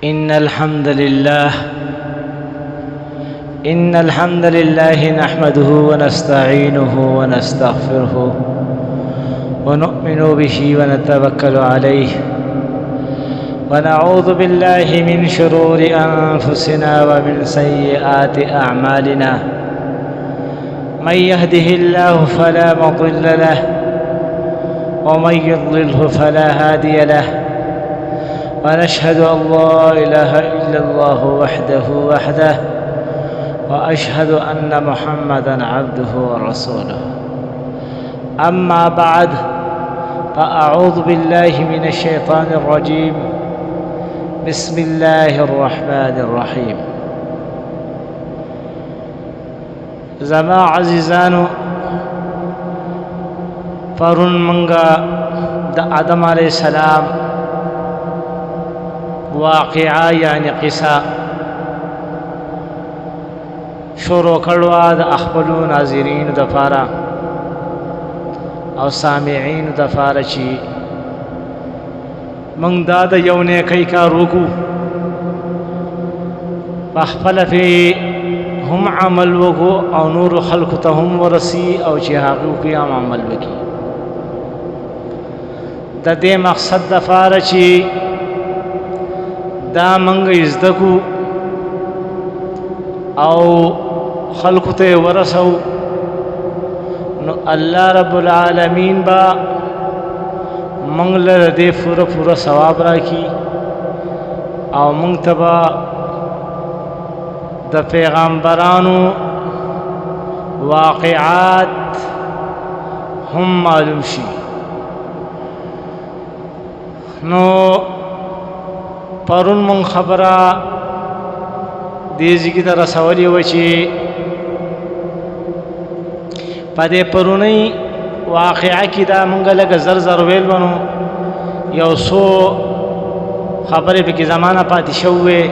إن الحمد لله نحمده ونستعينه ونستغفره ونؤمن به ونتوكل عليه ونعوذ بالله من شرور أنفسنا ومن سيئات أعمالنا. من يهده الله فلا مضل له ومن يضلله فلا هادي له، ونشهد أن لا إله إلا الله وحده وأشهد أن محمدًا عبده ورسوله. أما بعد، فأعوذ بالله من الشيطان الرجيم. بسم الله الرحمن الرحيم. زما عزیزانو، پرون منگا د آدم علیہ السلام واقعہ یعنی قصہ شروع کړوا د خپلو ناظرین دپاره او سامعین دپاره چې موږ دا د یو نیکۍ کار وکړو، په خپله پرې هم عمل وکړو او نورو خلکو ته هم ورسي او چې هغوی پرې هم عمل وکړي. د دې مقصد دپاره چې دا موږ زده کړو او خلقو ته ورسو، نو الله رب العالمین با موږ له دې پوره ثواب راکړي او موږ ته به د پیغمبرانو واقعات هم معلوم شي. نو پرون موږ خبره دې ځای ته رسولې وه چې په دې پرونۍ واقعه کې دا موږ لږه زر ویل بنو، یو څو خبرې پکې زمانه پاتې شوې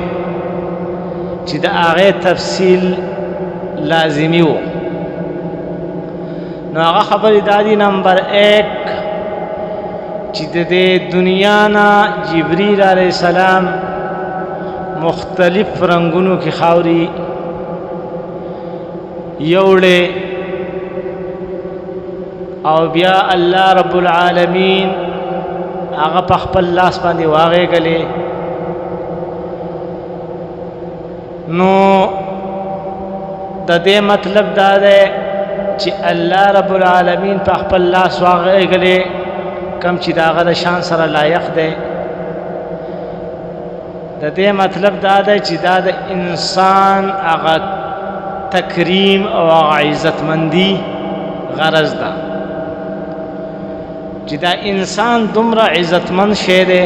چې د هغې تفصیل لازمي و. نو هغه خبرې دا دي: نمبر 1 چې د دې دنیا نه جبریل علیه السلام مختلف رنگونو کی خاوری یوڑے او بیا اللہ رب العالمین آغا پخپل لاس باندې واغے گلے. نو دا دے مطلب دا دے چی اللہ رب العالمین پخپل لاس واغے گلے کم چی دا غد شان سر لائق دے. د دې مطلب دا دی چې دا د انسان هغه تکریم او هغه عزتمندي غرض ده، چې دا انسان دومره عزتمند شی دی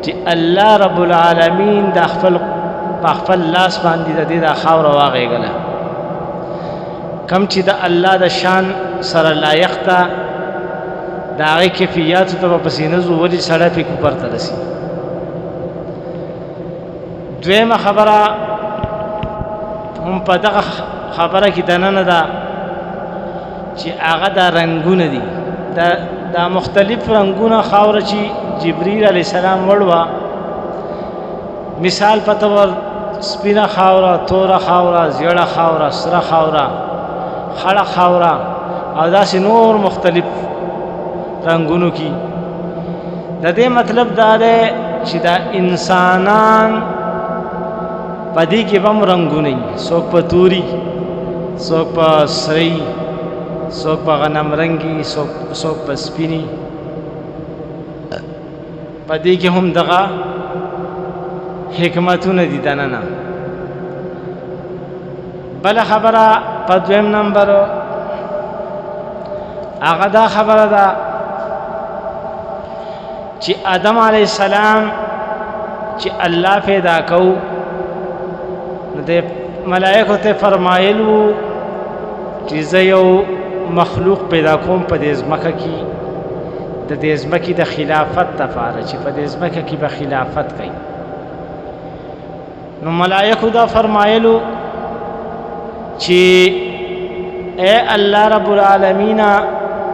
چې الله رب العالمین د خپل لاس باندې د دې دا خاوره واغېږله، کم چې د الله د شان سره لایق ده، د هغې کیفیاتو ته به پسې نه ځو ولې سړی پرې کوپر ته رسي. دویمه خبره هم په دغه خبره کې دننه ده چې هغه دا رنګونه دي، دا مختلف رنګونه خاوره چې جبریل علیه السلام وړوه، مثال په طور سپینه خاوره، توره خاوره، زیړه خاوره، سره خاوره، خړه خاوره او داسې نور مختلف رنګونو کې. د دې مطلب دا دی چې دا انسانان پدې کې به هم رنګونه وي، څوک په توري، څوک په سري، څوک په غنم رنګي، څوک په سپیني. پدې کې هم دغه حکمتونه دي دننه. بله خبره په دویم نمبر هغه دا خبره ده چې آدم علیه السلام چې الله پیدا کو، د ملائکو ته فرمایلو چې زه یو مخلوق پیدا کوم په دې ځمکه کې، د دې ځمکې د خلافت دپاره چې په دې ځمکه کې به خلافت کوي. نو ملائکو دا فرمایلو چې اے الله رب العالمین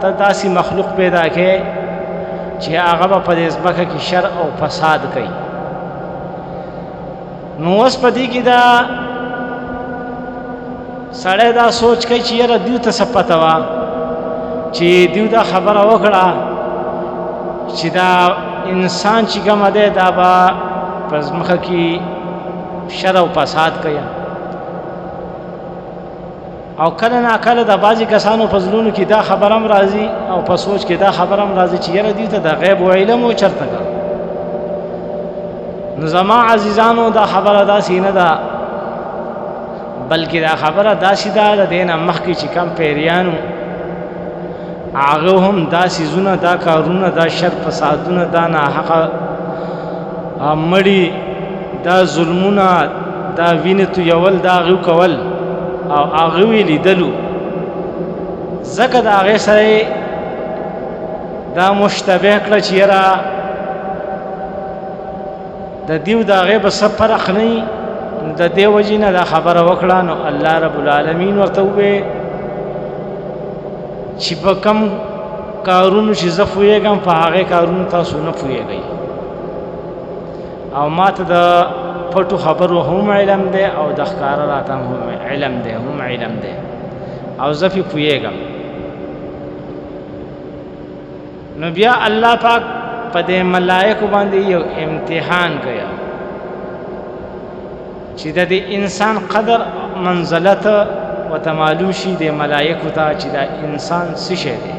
ته داسې مخلوق پیدا کې چې هغه په دې ځمکه کې شر او فساد کوي. نو اوس په دې کې دا سړی دا سوچ کوي چې یاره دیو ته څه پته وه چې دیو دا خبره وکړه چې دا انسان چې کومه دی دا به په ځمکه کې شر او فساد کوي او کله نا کله د بعضې کسانو په زړونو کې دا خبره هم راځي او په سوچ کې دا خبره هم راځي چې یاره دیو ته د غیب و علم و چېرته که نو زما عزیزانو دا خبره داسې نه ده بلکې دا خبره داسې ده د دې نه مخکې چې کم پیریانو هغه هم دا څیزونه دا کارونه دا شر فسادونه دا ناحقه مړي دا ظلمونه دا وینې تویول دا هغه کول او هغه یې لیدلو ځکه د هغې سره دا مشتبه کړه چې یاره د دیو د هغې به څه فرق نه وي د دې وجې نه دا خبره وکړه نو الله رب العالمین ورته وویل چې په کم کارونو چې زه پوهېږم په هغې کارونو تاسو نه پوهېږئ او ما ته د پټو خبرو هم علم دی او د ښکاره راته هم علم دی او زه پې پوهېږم نو بیا الله پاک په دې ملایکو باندې یو امتحان کوي چې د دې انسان قدر منزلت ورته معلوم شي د ملایکو ته چې دا انسان څه شی دی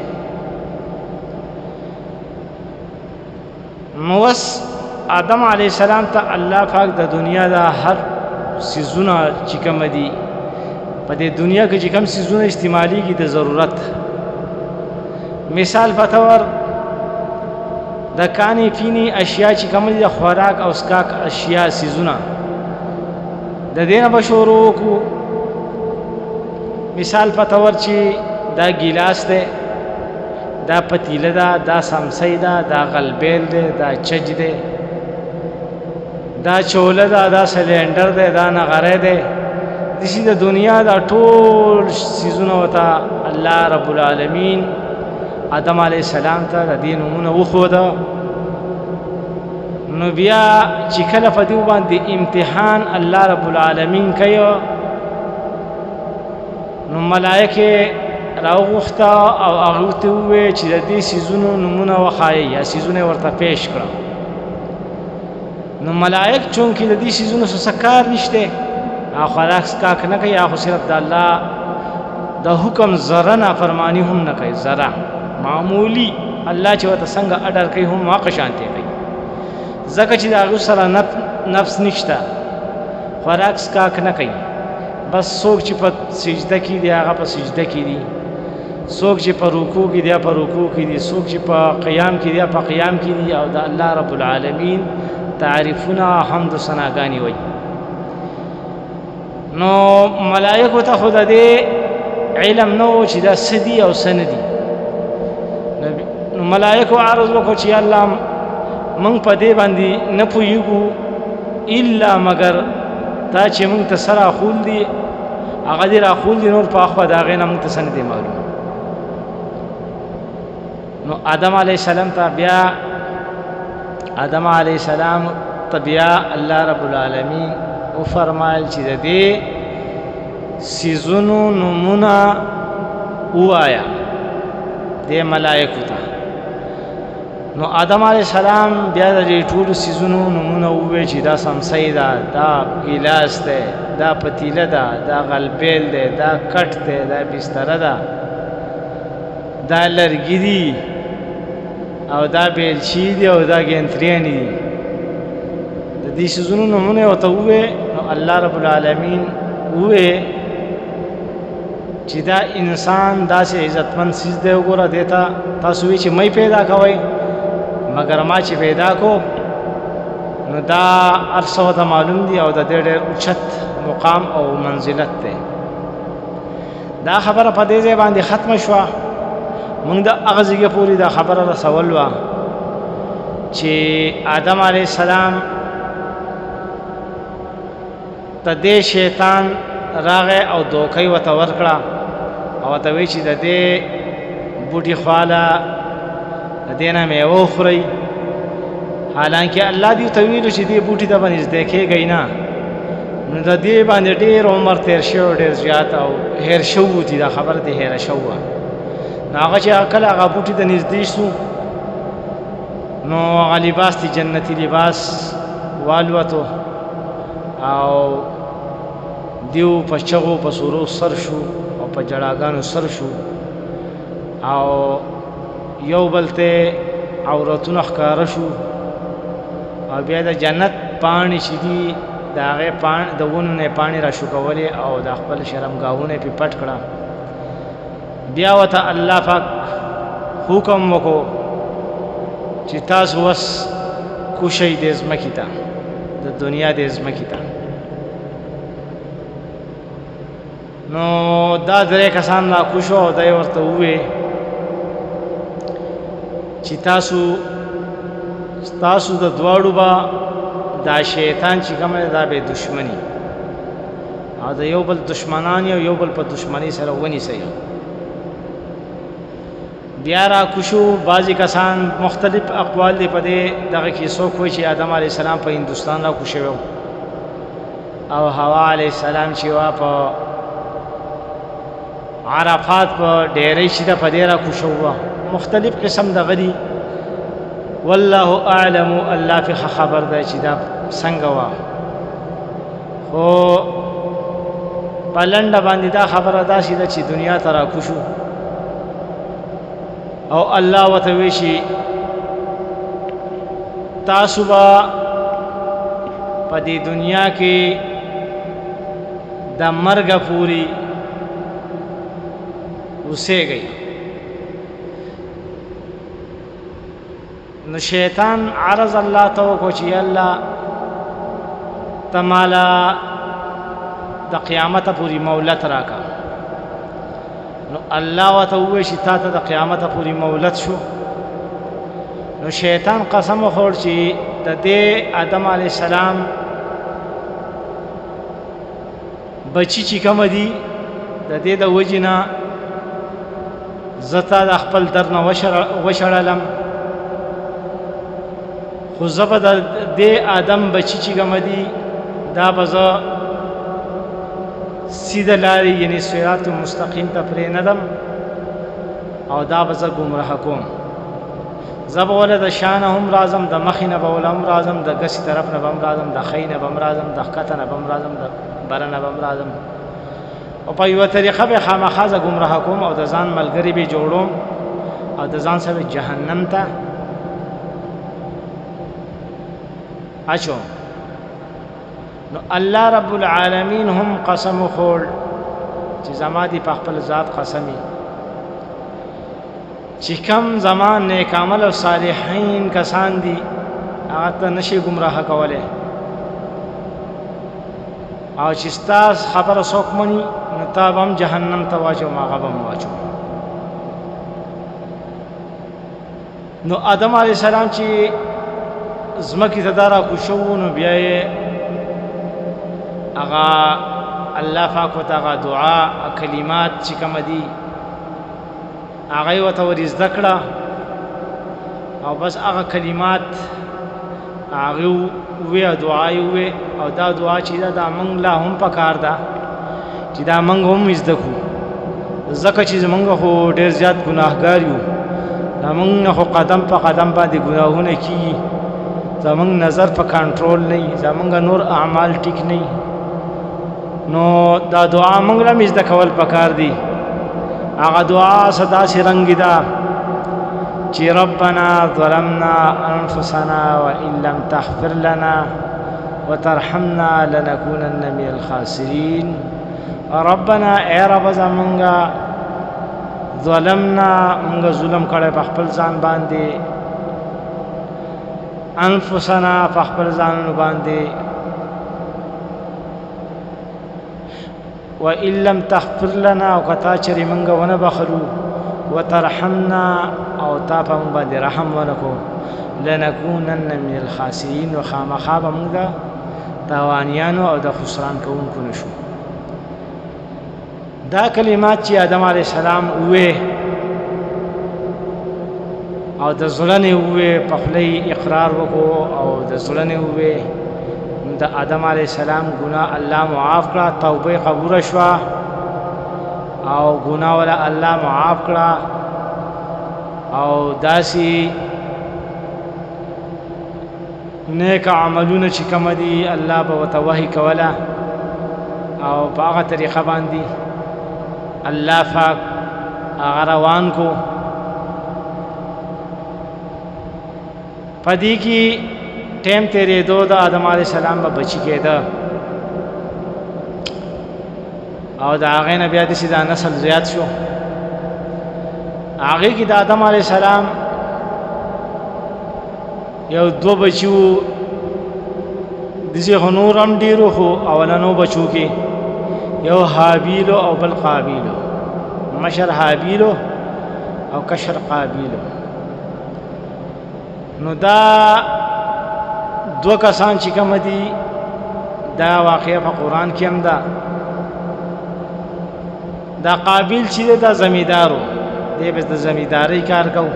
نو اوس آدم علیه السلام ته الله پاک د دنیا دا هر څیزونه چې کوم دي په دې دنیا کې چې کوم څیزونه استعمالیږي د ضرورت مثال په طور د کانی پینی اشیاء چې کوم دي د خوراک او اسکاک اشیاء څیزونه د دې نه به شروع وکړو مثال په طور چې دا ګیلاس دی دا پتیله ده دا سمسی ده دا غلبیل دی دا چج دی دا چوله ده دا سلینډر دی دا نغری دی داسې د دنیا دا ټول څیزونه ورته الله رب العالمین آدم علیه السلام ته د دې نومونه وښوده نو بیا چې کله په دې باندې امتحان الله رب العالمین کوي نو ملائکه راوغوښته او هغه ته وویل چې د دې څیزونو نومونه وښایئ یا څیزونه ورته پیش کړه نو ملائک چونکې د دې څیزونو څه کار نشته او خوراک څښاک نه کوي هغه صرف د الله د حکم ذره نافرمانی هم نه کوي ذره معمولی الله چې ورته څنګه اډر کوي هم هغه شانتې کوي ځکه چې د هغه سره نفس نشته خوراک څښاک نه کوي بس څوک چې په سجده کې دی هغه په سجده کې دی څوک چې په رکوع کې دی په رکوع کې دی څوک چې په قیام کې دی په قیام کې دی او د الله رب العالمین تعریفونه حمد و ثناګانې وایي نو ملائکو ته خو د دې علم نه و چې دا څه دي او څه نه دي نو ملائکو عرض وکړو چې الله موږ په دې باندې نه پوهېږو الا مگر تا چې موږ ته څه راښول دي هغه دې راښول دي نور په اخوا د هغې نه موږ ته څه نه دی معلوم نو آدم علیه السلام ته بیا الله رب العالمین وفرمایل چې د دې څیزونو نومونه ووایه دې ملایکو ته نو آدم علیه السلام بیا د دې ټولو څیزونو نومونه وویل چې دا سمسی ده دا ګیلاس دی دا پتیله ده دا غلبیل دی دا کټ دی دا بستره ده دا لرګي دي او دا بیلچی دی او دا ګنتریانې دي د دې څیزونو نومونه یې ورته وویل نو الله رب العالمین وویل چې دا انسان داسې عزتمند څیز دی وګوره دې ته تاسو وایئ چې مې پیدا کوئ مگر ما چې پیدا کو نو دا هر څه ورته معلوم دي او د دې ډېر اوچت مقام او منزلت دی دا خبره په دې ځای باندې ختمه شوه موږ د هغه ځایه پورې دا خبره رسول وه چې آدم علیه السلام ته دې شیطان راغی او دوکۍ ورته ورکړه او ورته وایي چې د دې بوټي خواله د دې نه میوه وخورئ حالانکه الله دې ورته ویلو چې دې بوټي ته به نږدې کېږئ نه نو د دې باندې ډېر عمر تیر شوی ډېر زیات او هیر شوی دی دا خبره دې هیره شوی نو هغه چې کله هغه بوټي ته نږدې شو نو هغه لباس دی جنتي لباس والوتو او دیو په چغو په سورو سر شو او په جړاګانو سر شو او یو بلته عورتونه ښکاره شو او بیا د جنت پاڼې چې دي د هغې د ونو نه پاڼې را شوکولې او د خپل شرمګاهونه پې پټ کړه بیا ورته الله پاک حکم وکړو چې تاسو وس کوشئ د ځمکې ته د دنیا د ځمکې ته نو دا درې کسان را کوشو او دی ورته ووې چې تاسو د دواړو به دا شیطان چې کوم دی دا به دشمني او د یو بل دشمنان یو بل په دشمني سره ونیسئ بیا را کوشو بعضې کسان مختلف اقوال دی په دې دغه کې څوک وایي چې آدم علیه السلام په هندوستان را کوشوی او حوا علیه السلام چې وه په عرفات په ډیرۍ چې ده په دې را کوشو وه مختلف قسم دغه دي والله اعلم الله پې ښه خبر دی چې دا څنګه وه خو په لنډه باندې دا خبره داسې ده چې دنیا ته را کوشو او الله ورته وایي چې تاسو به په دې دنیا کې د مرګه پورې اوسېږئ نو شیطان عرض الله ته وکړو چې یا الله ته ماله د قیامته پورې مهلت راکړه نو الله ورته ووایي چې تا ته د قیامته پورې مهلت شو نو شیطان قسم وخوړ چې د دې آدم علیه السلام بچی چې کومه دي د دې د وجې نه زه تا د خپل در نه وشړلم خو زه به د دې آدم بچی چې کومه دي دا به زه سیده لارې یعنی صراط مستقیم ته پرېنږدم او دا به زه ګمراه کوم زه به وله د شا نه هم راځم د مخې نه به وله هم راځم د ګسې طرف نه به هم راځم د ښۍ نه به هم راځم د ښکته نه به هم راځم د بره نه به هم راځم او په یوه طریقه به خامخا زه ګمراه کوم او د ځان ملګري به جوړوم او د ځان سره جهنم ته اچو نو الله رب العالمین هم قسم وخوړ چې زما دي په خپل ذات قسمي چې کم زمان نیک عمل او صالحین کسان دي هغه ته نشي ګمراه کولی او چې ستا خبره څوک مني نو تا به هم جهنم ته واچوم هغه به هم واچوم نو آدم علیه السلام چې ځمکې ته دا راکوشو نو بیا یې هغه الله پاک ورته هغه دعا کلمات چې کومه دي هغه یې ورته ور زده کړه او بس هغه کلمات هغه ووې او دعا یې ووې او دا دعا چې ده دا موږ لا هم پکار ده چې دا موږ هم زده کړو ځکه چې زموږ خو ډېر زیات ګناهګار یو دا موږ نه خو قدم په قدم باندې ګناهونه کېږي زموږ نظر په کنټرول نه وي زموږ نور اعمال ټیک نه وي نو دا دعا موږ له هم زده کول پکار دي هغه دعا څه داسې رنګې ده چې ربنا ظلمنا انفسنا وان لم تغفر لنا وترحمنا لنكونن من الخاسرين ربنا اے رب زمونږه ظلمنا موږ ظلم کړی په خپل ځان باندې انفسنا په خپل ځانونو باندې وإن لم تغفر لنا او کتا چرې موږ ونه بخلو وترحمنا او تا په موږ باندې رحم ونکو لنكونن من الخاسرين وخامخا به موږ د تاوانیانو او د خسران کوونکو نشو دا کلمات چې آدم علیه السلام ووې او د زړه نه ووې په خوله اقرار وکړو او د زړه نه ووې د آدم علیه السلام ګناه الله معاف کړه، توبه قبول شوه او ګناه ولا الله معاف کړه او داسي نیک عملونه چې کوم دي الله به ورته وحي کوله او په هغه طریقه باندې الله پاک هغه روان کو. پدې کې ټیم تیرېدو د آدم علیه السلام به بچی کېده او د هغې نه بیا داسې دا نسل زیات شو. هغې کې د آدم علیه السلام یو دو بچو دسی خو نور هم ډیرو، خو اولنو بچو کې یو حابیلو او بل قابیلو، مشر حابیلو او کشر قابیلو. نو دا دو کسان چې کوم دي دا واقعه په قرآن کې هم ده. دا قابیل چې دی دا زمیندارو، دی به د زمیندارۍ کار کو،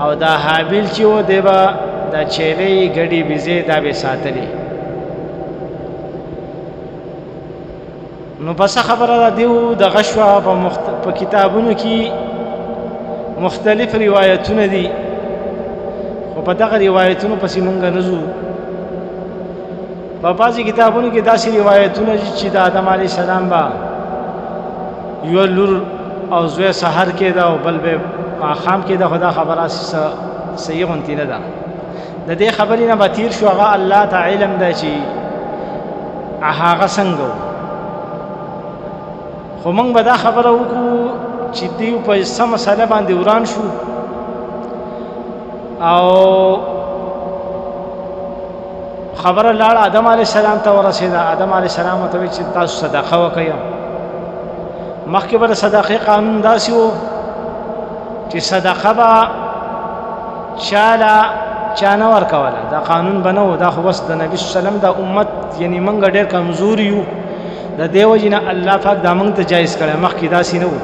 او دا حابیل چې و دی به دا چیلې ګډې بیزې دا به ساتلې. نو بس خبره ده دیو دغه شوه په کتابونو کې مختلف روایتونه دي، خو په دغه روایتونو پسې مونږ نه ځو. په بعضې کتابونو کې داسې روایتونه دي چې د آدم علیه السلام به یو لور او زوی سحر کېده او بل به ماښام کېده، خو دا خبره صحیح غوندې نه ده. د دې خبرې نه به تېر شو، هغه الله ته علم ده چې هغه څنګه و. خو موږ به دا خبره وکړو چې دوی په څه مسله باندې وران شو او خبره لاړه آدم علیه السلام ته ورسېده. آدم علیه السلام ورته وویل چې تاسو صدقه وکړئ. مخکې به د صدقې قانون داسې و چې صدقه به چا نه ورکوله، دا قانون به نه و. دا خو بس د نبي صلی الله علیه وسلم د امت یعنی موږ ډېر کمزور یو، د دې وجې نه الله پاک دا موږ ته جایز کړی. مخکې داسې نه و.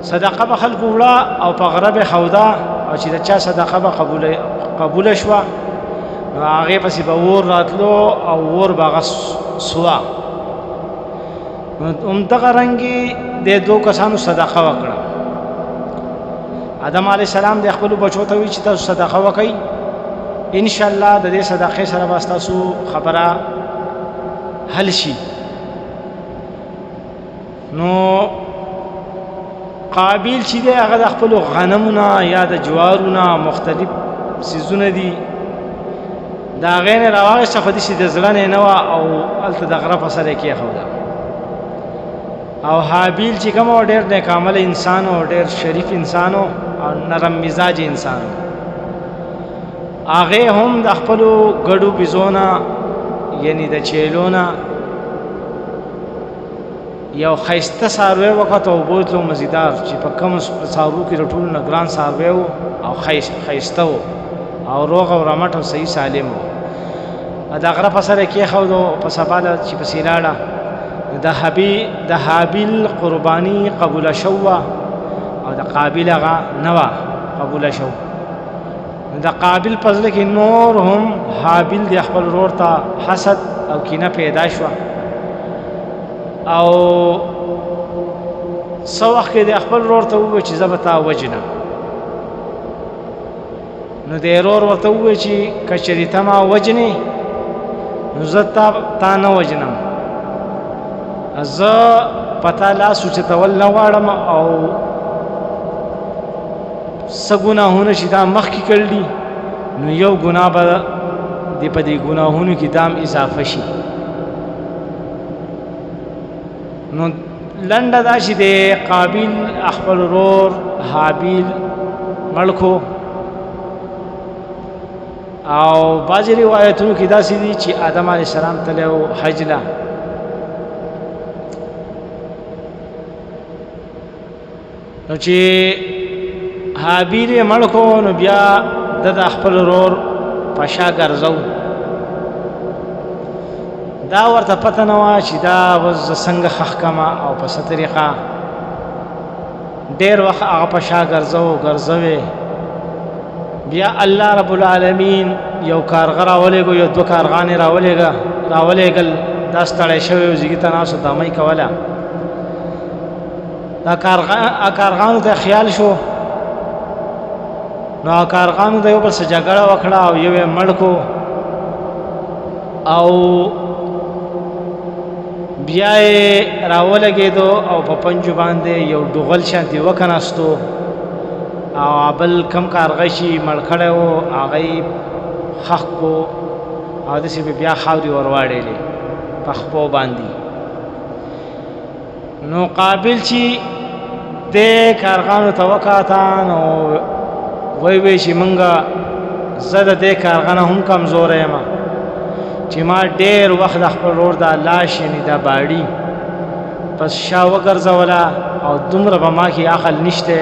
صدقه به خلکو وړه او په غره به ښوده، او چې د چا صدقه به قبوله شوه نو هغې پسې به اور راتلو او اور به هغه سوه. همدغه رنګې د دو کسانو صدقه وکړه. آدم علیه السلام د خپلو بچو ته وایي چې تاسو صدقه وکئ، انشاءالله د دې صدقې سره به ستاسو خبره حل شي. نو قابیل چې دی هغه د خپلو غنمونه یا د جوارونه مختلف څیزونه دي د هغې نه راواخېسته، خو داسې د زړه نه وه او هلته د غره په سر یې کېښوده. او حابیل چې کوم و ډېر نیک عمله انسان و، ډېر شریف انسان و او نرم مزاج انسان و. هغې هم د خپلو ګډو بیزو نه یعنی د چیلو نه یو ښایسته څاروی وکړه او بوتلو مزیدار چې په کوم څاروو کې د ټولو نه ګران څاروی و او ښایسته و او روغ او رمټ او صحیح سالم و. د غره په سر یې کېښود او په سبا ده چې پسې لاړه. د حابیل قرباني قبوله شوه او د قابل هغه نه وه قبوله شو. د قابل په زړه کې نور هم حابیل د خپل ورور ته حسد او کینه پیدا شوه او څه وخت کې د خپل ورور ته وویل چې زه به تا وجنم. نو د ورور ورته وویل چې که چېرې ته ما وجنې نو زه تا نه وجنم، زه په تا لاس اوچتول نه غواړم او څه ګناهونه چې دا مخکې کړي دي نو یو ګناه به په دې ګناهونو کې دام اضافه شي. نو لنډه دا چې د قابیل خپل ورور حابیل مړ کړو او بعضې روایتونو کې داسې دي چې آدم علیه السلام تللی و حج له. نو چې حابیل یې مړ کړو نو بیا د خپل ورور په شا ګرځو. دا ورته پته نه وه چې دا اوس زه څنګه ښخ کړمه او په څه طریقه. ډېر وخت هغه په شا ګرځوې بیا الله رب العالمین یو کارغه راولېږو یا دوه کارغانې راولېږل دا ستړی شوی و زیږي ته ناست و دمۍ کوله دا کارغانو ته خیال شو نو کارغانو د یو بل سره جګړه وکړه او یو یې مړ کو او بیا یې راولګېدو او په پنجو باندې یو ډوغل شانتې وکناستو او بل کم کارغه چې مړ کړی و هغه یې خښ کو او داسې به بیا خاورې ور واړېلې په خپو باندې نو قابل چې دې کارغانو ته وکاته نو وی چې مونږه زه د دې کارغه نه هم کمزوری یم چې ما ډېر وخت د خپل ورور دا لاش یعنې دا باړي پس شا وګرځوله او دومره به ما کې عقل نشته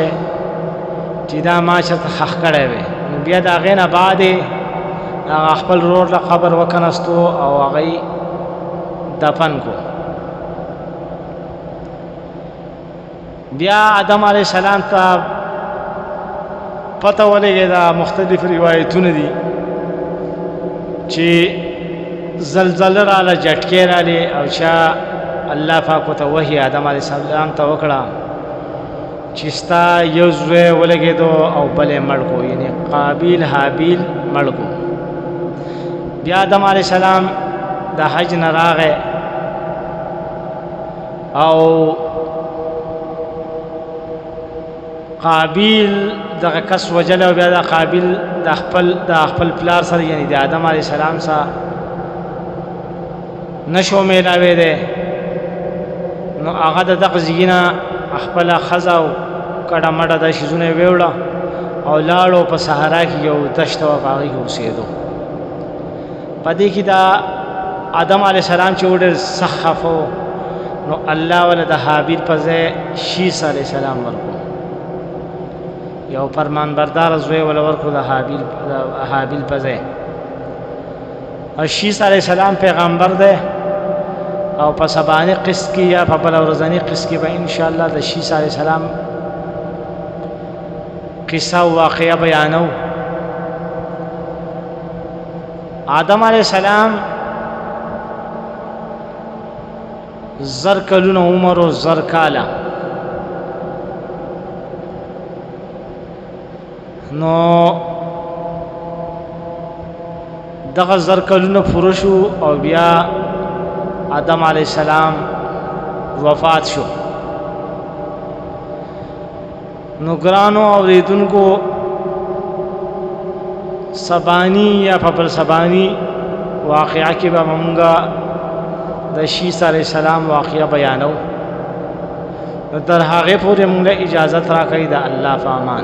چې دا ما چېرته خښ کړی وی نو بیا د هغې نه بعد هغه خپل ورور له قبر وکنستو او هغه یې دفن کو بیا آدم علیه السلام ته پته ولګېده مختلف روایتونه دي چې زلزله راله جټکې رالې او چا الله پاک ورته وحي آدم علیه السلام ته وکړه چې ستا یو زوی ولګېدو او بل یې مړ کو یعنې قابیل حابیل مړ کو بیا آدم علیه السلام د حج نه راغی او قابیل دغه کس وجل او بیا د قابیل د خپل پلار سره یعنی د آدم علیه السلام سره نشو میلاوی دی نو هغه د دغه ځای نه خپله ښځه او کډه مډه دا شیزونه یې ویوړه او لاړو په صحرا کې یو دشته وه په هغې کې اوسېدو په دې کې دا آدم علیه السلام چې و ډېر سخت خفه نو الله وله د حابیل په ځای شیس علیه السلام ورکړو یو فرمان بردار زوی ولا ورکو د حابیل په ځای او شیس علیه السلام پیغمبر دی او په سباني قسط کې یا په بله ورځني قسط کې به انشاءالله د شیس علیه السلام قصه او واقعه بیانو آدم علیه السلام زر کلونه عمر و زر کاله نو دغه زر کلونه پوره شو او بیا آدم علیه السلام وفات شو نو ګرانو اوریدونکو سبانی یا په بل سبانی واقعه کې به مونږه د شیس علیه السلام واقعه بیانو نو تر هغې پورې مونږ له اجازت راکوي د الله په امان